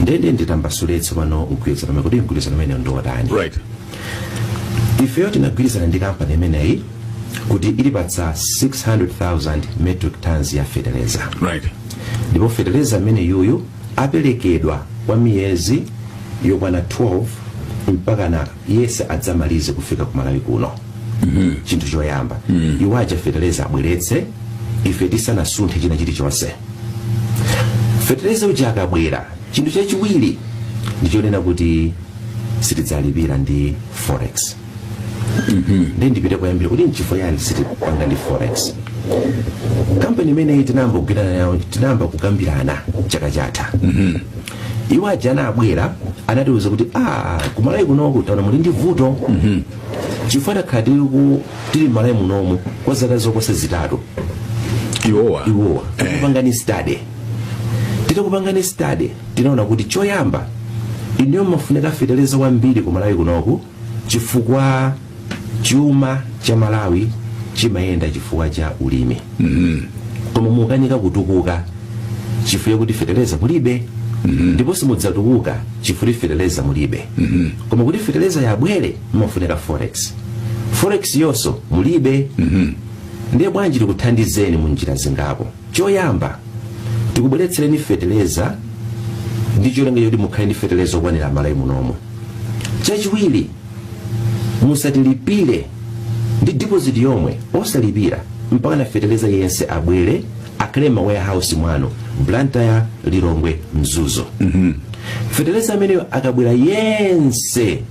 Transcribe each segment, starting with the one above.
ndende nditambasuletsa pano ugwirizana pamene kuti mgwirizano umene ndiwotani. Right. Ifeyo tinagwirizana ndi kampani imeneyi kuti ilipatsa 600,000 metric tons ya fertilizer. Right. Ndipo fertilizer imene yuyu aperekedwa kwa miyezi yokwana 12 mpaka na yese adzamalize kufika ku Malawi kuno. Chinthu choyamba iwaja fertilizer abweretse ife tisanasunthe china chilichonse. Fertilizer uja akabwera chinthu chachiwiri ndichonena kuti sitidzalipira ndi forex. Ndi ndipite kuyambira kuti nchifukwa yani sitipanga ndi forex. Kampani imeneyi tinayamba kugwirana nayo, tinayamba kukambirana chaka chatha. Iwo ajana abwera anatiuza kuti ku Malawi kunoku taona muli ndi vuto. Chifukwa khadi tili Malawi munomu kwa zaka zokosa zitatu. Iwowa tikupangani study. Tikupangani study tinaona kuti choyamba iniyo mafunika fertilizer wambiri ku Malawi kunoku chifukwa chuma cha Malawi chimayenda chifukwa cha ulimi. Koma mukanika kutukuka chifukwa kuti fertilizer mulibe. Ndipo simudzatukuka chifukwa fertilizer mulibe. Koma kuti fertilizer yabwere mafunika forex. Forex yonso mulibe. Ndiye bwanji tikuthandizeni mu njira zingapo. Choyamba tikubweretsereni fertilizer ndi cholinga choti mukhale ndi fertilizer okwanira Malawi munomu. Chachiwiri musatilipire ndi deposit yomwe osalipira mpaka na fertilizer yense abwere akhale ma warehouse mwanu Blantyre, Lilongwe, Mzuzu. Fertilizer ameneyo akabwera yense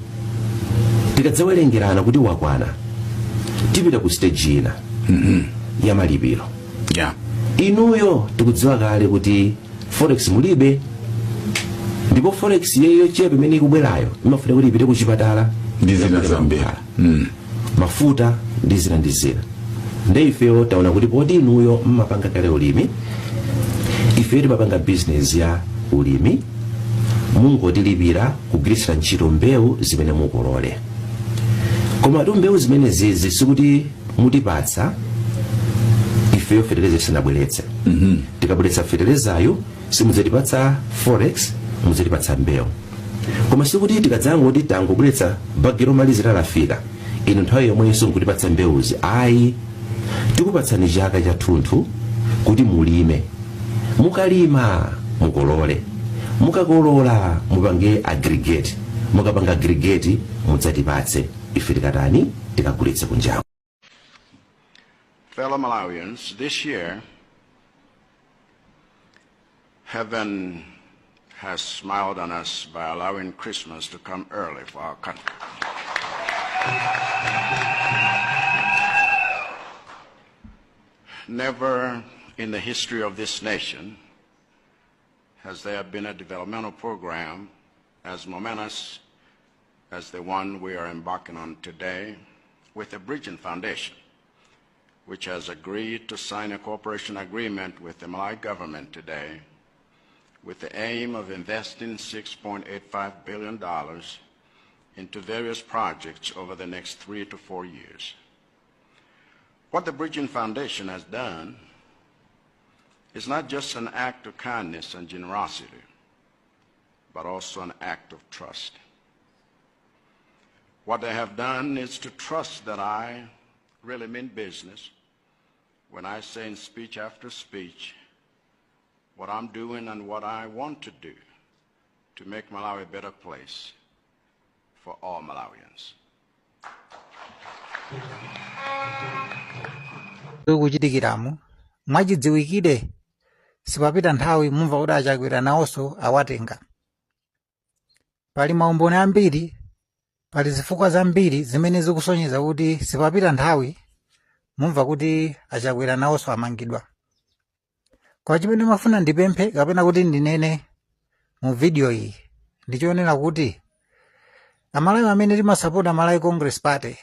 tikadzawerengerana kuti wakwana tipita ku stage ina ya malipiro. Inuyo tikudziwa kale kuti forex mulibe. Ndipo forex yeyo chepe imene ikubwerayo imafuna kuti ipite ku chipatala ndizina zambia. Mafuta ndizina. Ndiye ifeyo taona kuti poti inuyo mmapanga kale ulimi, ifeyo timapanga business ya ulimi, mungotilipira kugwiritsa ntchito mbewu zimene mukolole. Koma mbewu zimene zizi sikuti mutipatsa ifeyo fertilizer sinabweretse. Tikabweretsa fertilizer simudzatipatsa forex, mudzatipatsa mbewu. Koma sikuti tikadzangoti tangobweretsa bagiro malizira lafika ino nthawi yomwenso nkutipatsa mbewuzi. Ayi, tikupatsani chaka chathunthu kuti mulime. Mukalima mukolole, mukakolola mupange aggregate, mukapanga aggregate mudzatipatse ife tikatani tikagulitse kunjaku. Fellow Malawians, this year, heaven has smiled on us by allowing Christmas to come early for our country. Never in the history of this nation has there been a developmental program as momentous as the one we are embarking on today with the Bridging Foundation, which has agreed to sign a cooperation agreement with the Malawi government today with the aim of investing $6.85 billion into various projects over the next 3 to 4 years. What the Bridging Foundation has done is not just an act of kindness and generosity, but also an act of trust. What they have done is to trust that I really mean business when I say in speech after speech what I'm doing and what I want to do to make Malawi a better place for all Malawians. Kuchitikiramu mwachidziwikire sipapita nthawi mumva kuti Achakwera nawonso awatenga. Pali maumboni ambiri, pali zifukwa zambiri zimene zikusonyeza kuti sipapita nthawi mumva kuti Achakwera nawonso amangidwa. Kwa chimene mafuna ndipemphe kapena kuti ndinene mu video iyi ndichionera kuti amalawi amene timasapota Malawi Congress Party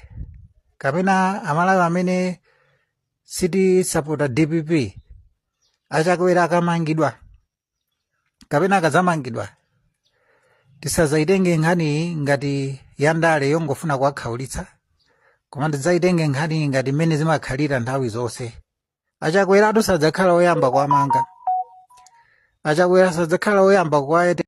kapena amalawi amene sitisapota DPP Achakwera akamangidwa kapena akadzamangidwa tisazayitenge nkhani ngati yandale yongofuna kuwakhaulitsa, koma tidzayitenge nkhani ngati mmene zimakhalira nthawi zonse. Achakwera atusadzakhala oyamba kuamanga. Achakwera sadzakhala oyamba kuwayete